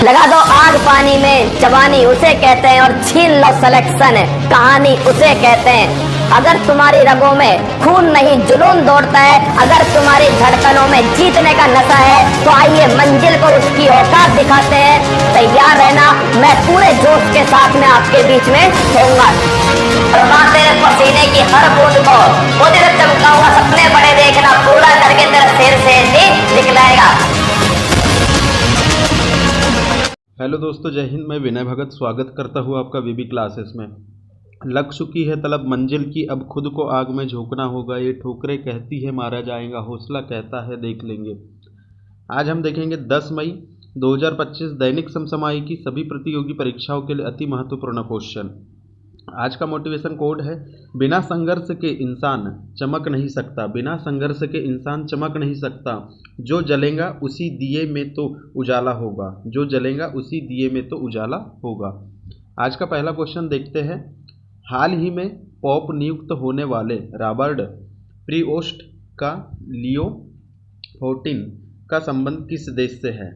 लगा दो आग पानी में, जवानी उसे कहते हैं और छीन लो सिलेक्शन, कहानी उसे कहते हैं। अगर तुम्हारी रगों में खून नहीं जुनून दौड़ता है, अगर तुम्हारी धड़कनों में जीतने का नशा है, तो आइए मंजिल को उसकी औकात दिखाते हैं। तैयार रहना, मैं पूरे जोश के साथ में आपके बीच में होऊंगा। तेरे पसीने की हर बूंद को उधर चमकाऊंगा, सपने बड़े देखना, पूरा करके तेरा शेर से दिखलाएगा। हेलो दोस्तों, जय हिंद। मैं विनय भगत स्वागत करता हूँ आपका वीबी क्लासेस में। लग चुकी है तलब मंजिल की, अब खुद को आग में झोंकना होगा। ये ठोकरें कहती है मारा जाएगा, हौसला कहता है देख लेंगे। आज हम देखेंगे 10 मई 2025 दैनिक समसामयिक की सभी प्रतियोगी परीक्षाओं के लिए अति महत्वपूर्ण क्वेश्चन। आज का मोटिवेशन कोड है, बिना संघर्ष के इंसान चमक नहीं सकता। बिना संघर्ष के इंसान चमक नहीं सकता। जो जलेगा उसी दिए में तो उजाला होगा। जो जलेगा उसी दिए में तो उजाला होगा। आज का पहला क्वेश्चन देखते हैं। हाल ही में पॉप नियुक्त होने वाले रॉबर्ट प्रीओस्ट का लियो 14 का संबंध किस देश से है?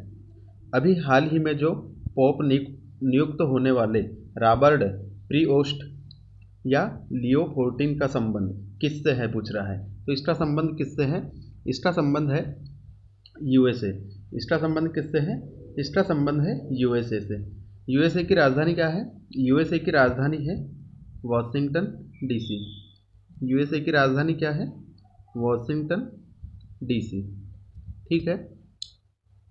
अभी हाल ही में जो पॉप नियुक्त होने वाले रॉबर्ट प्रीओस्ट या लियो 14 का संबंध किससे है पूछ रहा है। तो इसका संबंध किससे है? इसका संबंध है यूएसए। इसका संबंध किससे है? इसका संबंध है यूएसए से। यूएसए की राजधानी क्या है? यूएसए की राजधानी है वॉशिंगटन डीसी। यूएसए की राजधानी क्या है? Washington DC. ठीक है।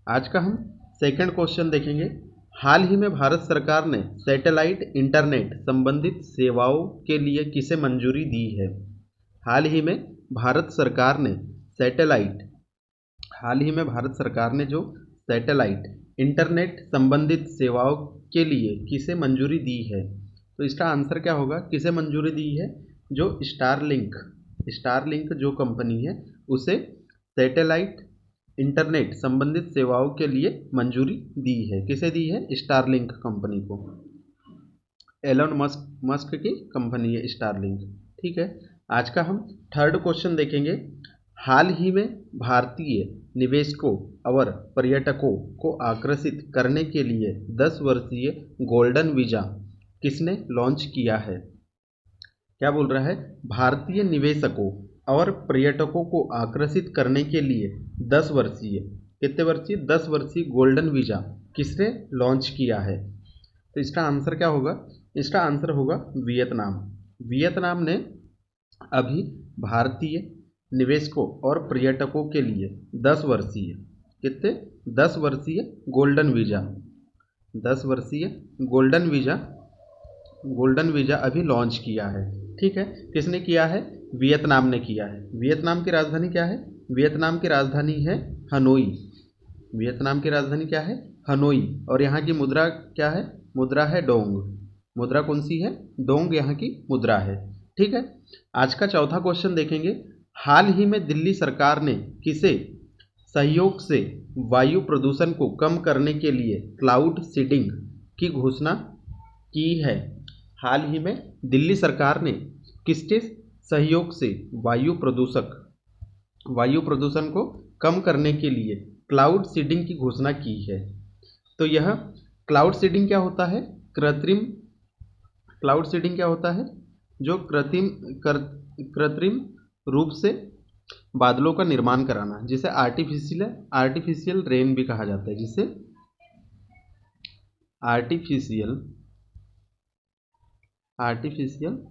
आज का हम सेकंड क्वेश्चन देखेंगे। हाल ही में भारत सरकार ने सैटेलाइट इंटरनेट संबंधित सेवाओं के लिए किसे मंजूरी दी है? हाल ही में भारत सरकार ने जो सैटेलाइट इंटरनेट संबंधित सेवाओं के लिए किसे मंजूरी दी है? तो इसका आंसर क्या होगा? किसे मंजूरी दी है? जो स्टारलिंक जो कंपनी है उसे सैटेलाइट इंटरनेट संबंधित सेवाओं के लिए मंजूरी दी है। किसे दी है? स्टारलिंक कंपनी को। एलन मस्क की कंपनी है स्टारलिंक। ठीक है। आज का हम थर्ड क्वेश्चन देखेंगे। हाल ही में भारतीय निवेशकों और पर्यटकों को आकर्षित करने के लिए 10 वर्षीय गोल्डन वीजा किसने लॉन्च किया है? क्या बोल रहा है? भारतीय निवेशकों और पर्यटकों को आकर्षित करने के लिए 10 वर्षीय, कितने वर्षीय? 10 वर्षीय गोल्डन वीजा किसने लॉन्च किया है? तो इसका आंसर क्या होगा? इसका आंसर होगा वियतनाम। वियतनाम ने अभी भारतीय निवेशकों और पर्यटकों के लिए 10 वर्षीय, कितने? 10 वर्षीय गोल्डन वीजा, 10 वर्षीय गोल्डन वीजा अभी लॉन्च किया है। ठीक है। किसने किया है? वियतनाम ने किया है। वियतनाम की राजधानी क्या है? वियतनाम की राजधानी है हनोई। वियतनाम की राजधानी क्या है? हनोई। और यहाँ की मुद्रा क्या है? मुद्रा है डोंग। मुद्रा कौन सी है? डोंग यहाँ की मुद्रा है। ठीक है। आज का चौथा क्वेश्चन देखेंगे। हाल ही में दिल्ली सरकार ने किसे सहयोग से वायु प्रदूषण को कम करने के लिए क्लाउड सीडिंग की घोषणा की है? हाल ही में दिल्ली सरकार ने किसके सहयोग से वायु प्रदूषण को कम करने के लिए क्लाउड सीडिंग की घोषणा की है? तो यह क्लाउड सीडिंग क्या होता है? क्लाउड सीडिंग क्या होता है? जो कृत्रिम रूप से बादलों का निर्माण कराना, जिसे आर्टिफिशियल रेन भी कहा जाता है, जिसे आर्टिफिशियल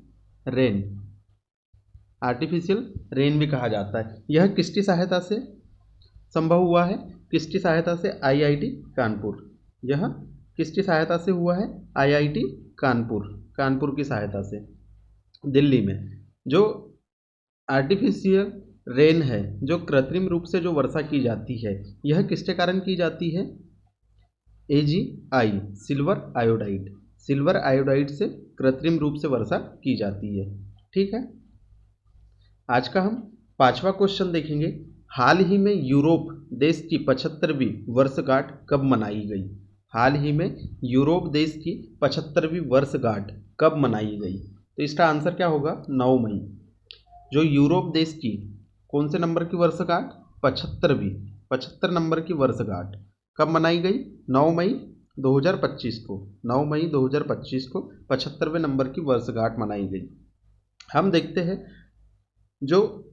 रेन भी कहा जाता है। यह किसकी सहायता से संभव हुआ है? किसकी सहायता से? आईआईटी कानपुर। यह किसकी सहायता से हुआ है? आईआईटी कानपुर की सहायता से। दिल्ली में जो आर्टिफिशियल रेन है, जो कृत्रिम रूप से जो वर्षा की जाती है, यह किसके कारण की जाती है? AgI, सिल्वर आयोडाइड से कृत्रिम रूप से वर्षा की जाती है। ठीक है। आज का हम पांचवा क्वेश्चन देखेंगे। हाल ही में यूरोप देश की 75वीं वर्षगांठ कब मनाई गई? हाल ही में यूरोप देश की 75वीं वर्षगांठ कब मनाई गई? तो इसका आंसर क्या होगा? 9 मई। जो यूरोप देश की कौन से नंबर की वर्षगांठ? 75 नंबर की वर्षगांठ कब मनाई गई? 9 मई 2025 को 9 मई 2025 को 75वें नंबर की वर्षगांठ मनाई गई। हम देखते हैं जो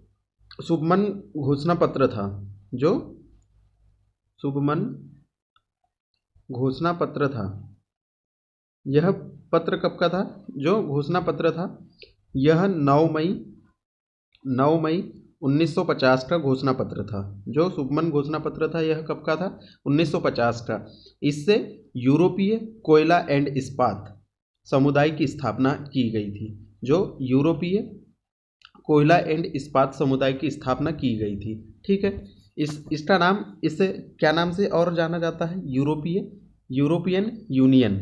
शुभमन घोषणा पत्र था, जो शुभमन घोषणा पत्र था, यह पत्र कब का था? जो घोषणा पत्र था यह 9 मई 1950 का घोषणा पत्र था। जो शुभमन घोषणा पत्र था यह कब का था? 1950 का। इससे यूरोपीय कोयला एंड इस्पात समुदाय की स्थापना की गई थी। जो यूरोपीय कोयला एंड इस्पात समुदाय की स्थापना की गई थी। ठीक है, इसका नाम, इसे क्या नाम से और जाना जाता है? यूरोपियन यूनियन,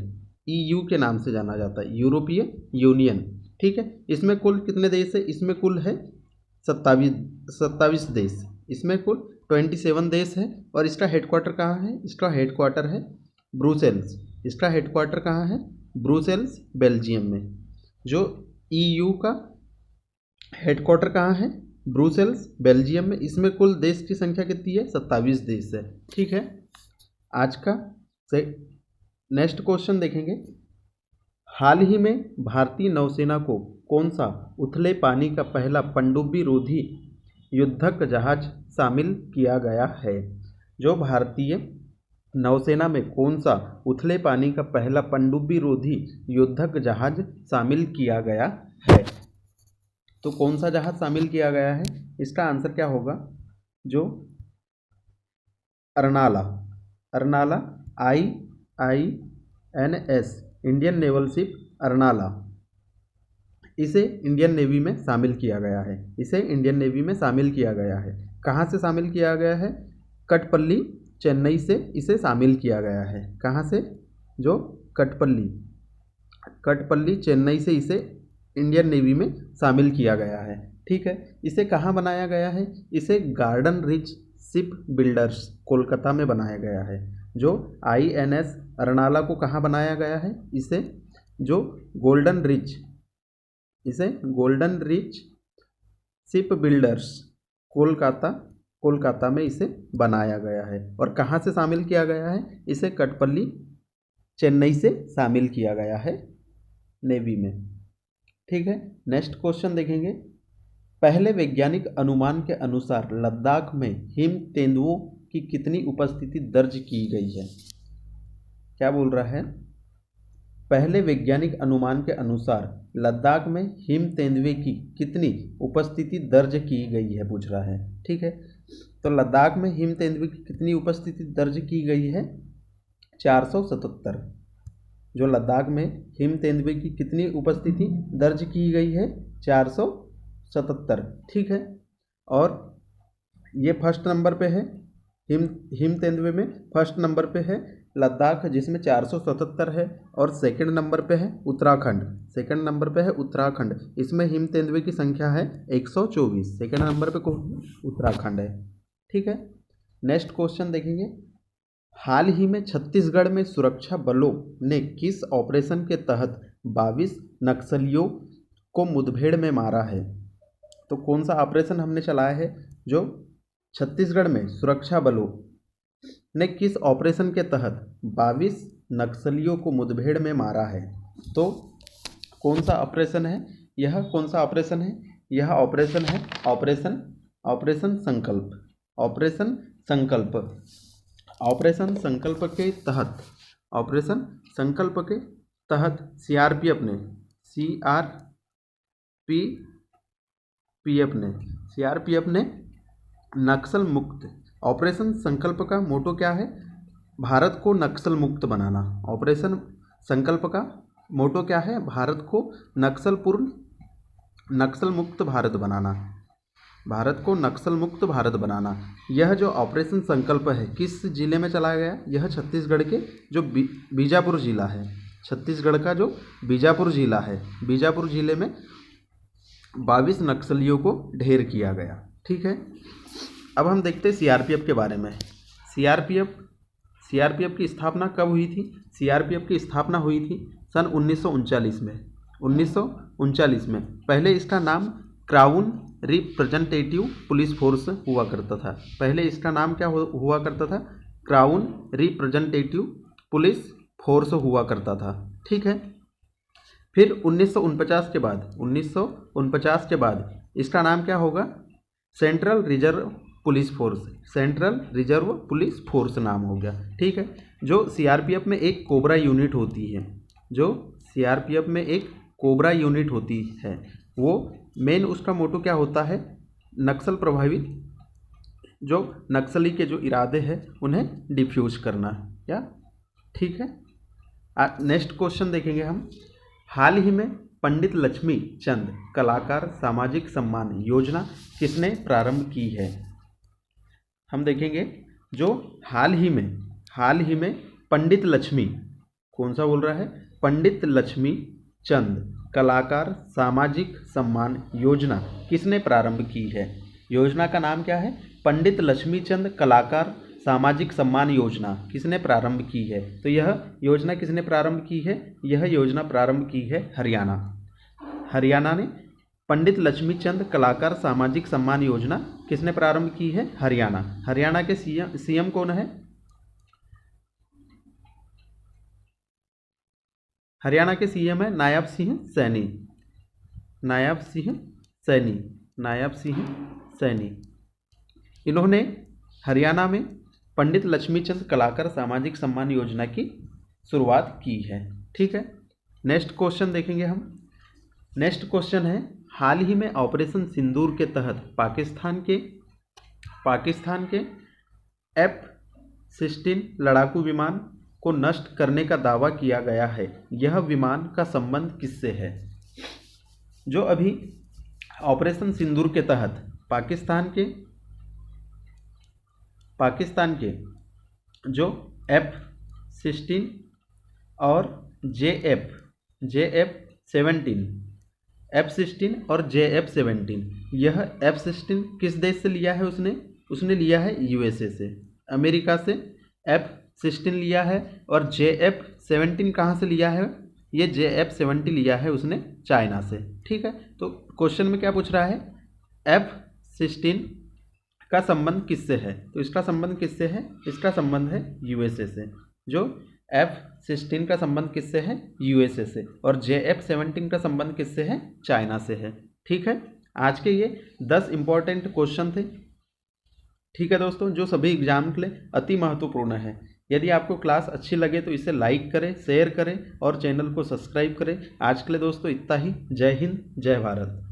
EU के नाम से जाना जाता है, यूरोपीय यूनियन। ठीक है, इसमें कुल कितने देश है? इसमें कुल है 27 देश, इसमें कुल 27 देश है। और इसका हेडक्वार्टर कहाँ है? इसका हेडक्वार्टर है ब्रुसेल्स। इसका हेडक्वार्टर कहाँ है? ब्रुसेल्स, बेल्जियम में। जो EU का हेडक्वार्टर कहाँ है? ब्रुसेल्स, बेल्जियम में। इसमें कुल देश की संख्या कितनी है? 27 देश है। ठीक है, आज का नेक्स्ट क्वेश्चन देखेंगे। हाल ही में भारतीय नौसेना को कौन सा उथले पानी का पहला पनडुब्बी रोधी युद्धक जहाज शामिल किया गया है? जो भारतीय नौसेना में कौन सा उथले पानी का पहला पनडुब्बी रोधी युद्धक जहाज शामिल किया गया है? तो कौन सा जहाज शामिल किया गया है? इसका आंसर क्या होगा? जो Arnala IINS Indian naval ship Arnala, इसे इंडियन नेवी में शामिल किया गया है। इसे इंडियन नेवी में शामिल किया गया है। कहाँ से शामिल किया गया है? कटपल्ली, चेन्नई से इसे शामिल किया गया है। कहाँ से? जो कटपल्ली चेन्नई से इसे इंडियन नेवी में शामिल किया गया है। ठीक है, इसे कहाँ बनाया गया है? इसे garden rich ship builders Kolkata में बनाया गया है। जो INS अर्नाला को कहाँ बनाया गया है? इसे जो golden rich ship builders Kolkata में इसे बनाया गया है। और कहाँ से शामिल किया गया है? इसे कटपल्ली चेन्नई से शामिल किया गया है नेवी में। ठीक है, नेक्स्ट क्वेश्चन देखेंगे। पहले वैज्ञानिक अनुमान के अनुसार लद्दाख में हिम तेंदुओं की कितनी उपस्थिति दर्ज की गई है? क्या बोल रहा है? पहले वैज्ञानिक अनुमान के अनुसार लद्दाख में हिम तेंदुए की कितनी उपस्थिति दर्ज की गई है, पूछ रहा है। ठीक है, तो लद्दाख में हिम तेंदुए की कितनी उपस्थिति दर्ज की गई है? 477। जो लद्दाख में हिम तेंदुए की कितनी उपस्थिति दर्ज की गई है? 477। ठीक है, और ये फर्स्ट नंबर पे है। हिम तेंदुए में फर्स्ट नंबर पे है लद्दाख, जिसमें 477 है। और सेकंड नंबर पे है उत्तराखंड। इसमें हिम तेंदुए की संख्या है 124। सेकंड नंबर पे कौन? उत्तराखंड है। ठीक है, नेक्स्ट क्वेश्चन देखेंगे। हाल ही में छत्तीसगढ़ में सुरक्षा बलों ने किस ऑपरेशन के तहत 22 नक्सलियों को मुठभेड़ में मारा है? तो कौन सा ऑपरेशन हमने चलाया है? जो छत्तीसगढ़ में सुरक्षा बलों ने किस ऑपरेशन के तहत 22 नक्सलियों को मुठभेड़ में मारा है? तो कौन सा ऑपरेशन है? यह कौन सा ऑपरेशन है? यह ऑपरेशन है ऑपरेशन संकल्प के तहत सीआरपीएफ ने नक्सल मुक्त, ऑपरेशन संकल्प का मोटो क्या है? भारत को नक्सल मुक्त बनाना। ऑपरेशन संकल्प का मोटो क्या है? भारत को नक्सल मुक्त भारत बनाना। यह जो ऑपरेशन संकल्प है किस जिले में चलाया गया? यह छत्तीसगढ़ के जो बीजापुर जिला है, छत्तीसगढ़ का जो बीजापुर जिला है, बीजापुर जिले में 22 नक्सलियों को ढेर किया गया। ठीक है, अब हम देखते हैं सीआरपीएफ के बारे में। सीआरपीएफ की स्थापना कब हुई थी? सीआरपीएफ की स्थापना हुई थी सन 1939 में। 1939 में पहले इसका नाम क्राउन रिप्रेजेंटेटिव पुलिस फोर्स हुआ करता था। पहले इसका नाम क्या हुआ करता था? क्राउन रिप्रेजेंटेटिव पुलिस फोर्स हुआ करता था। ठीक है, फिर 1949 के बाद इसका नाम क्या होगा? Central reserve police force, central reserve police force नाम हो गया। ठीक है, जो सीआरपीएफ में एक कोबरा यूनिट होती है, जो सीआरपीएफ में एक कोबरा यूनिट होती है, वो मेन उसका मोटो क्या होता है? नक्सल प्रभावित जो नक्सली के जो इरादे हैं उन्हें डिफ्यूज करना। या ठीक है, नेक्स्ट क्वेश्चन देखेंगे हम। हाल ही में पंडित लक्ष्मी चंद कलाकार सामाजिक सम्मान योजना किसने प्रारंभ की है? हम देखेंगे जो हाल ही में पंडित लक्ष्मी, कौन सा बोल रहा है? पंडित लक्ष्मी चंद कलाकार सामाजिक सम्मान योजना किसने प्रारंभ की है? योजना का नाम क्या है? पंडित लक्ष्मी चंद कलाकार सामाजिक सम्मान योजना किसने प्रारंभ की है? तो यह योजना किसने प्रारंभ की है? यह योजना प्रारंभ की है हरियाणा। हरियाणा ने पंडित लक्ष्मी चंद कलाकार सामाजिक सम्मान योजना किसने प्रारंभ की है? हरियाणा। हरियाणा के सीएम कौन है? हरियाणा के सीएम है नायब सिंह सैनी। नायब सिंह सैनी। इन्होंने हरियाणा में पंडित लक्ष्मीचंद कलाकार सामाजिक सम्मान योजना की शुरुआत की है। ठीक है, नेक्स्ट क्वेश्चन देखेंगे हम। नेक्स्ट क्वेश्चन है, हाल ही में ऑपरेशन सिंदूर के तहत पाकिस्तान के F-16 लड़ाकू विमान को नष्ट करने का दावा किया गया है। यह विमान का संबंध किससे है? जो अभी ऑपरेशन सिंदूर के तहत पाकिस्तान के जो F-16 और F-16 और JF-17, यह F-16 किस देश से लिया है? उसने लिया है USA से, अमेरिका से F-16 लिया है। और JF-17 कहाँ से लिया है? ये JF-17 लिया है उसने चाइना से। ठीक है, तो क्वेश्चन में क्या पूछ रहा है? F-16 का संबंध किससे है? तो इसका संबंध किससे है? इसका संबंध है USA से। जो F-16 का संबंध किससे है? USA से। और JF-17 का संबंध किससे है? चाइना से है। ठीक है, आज के ये 10 इंपॉर्टेंट क्वेश्चन थे। ठीक है दोस्तों, जो सभी एग्जाम के लिए अति महत्वपूर्ण है। यदि आपको क्लास अच्छी लगे तो इसे लाइक करें, शेयर करें और चैनल को सब्सक्राइब करें। आज के लिए दोस्तों इतना ही। जय हिंद, जय भारत।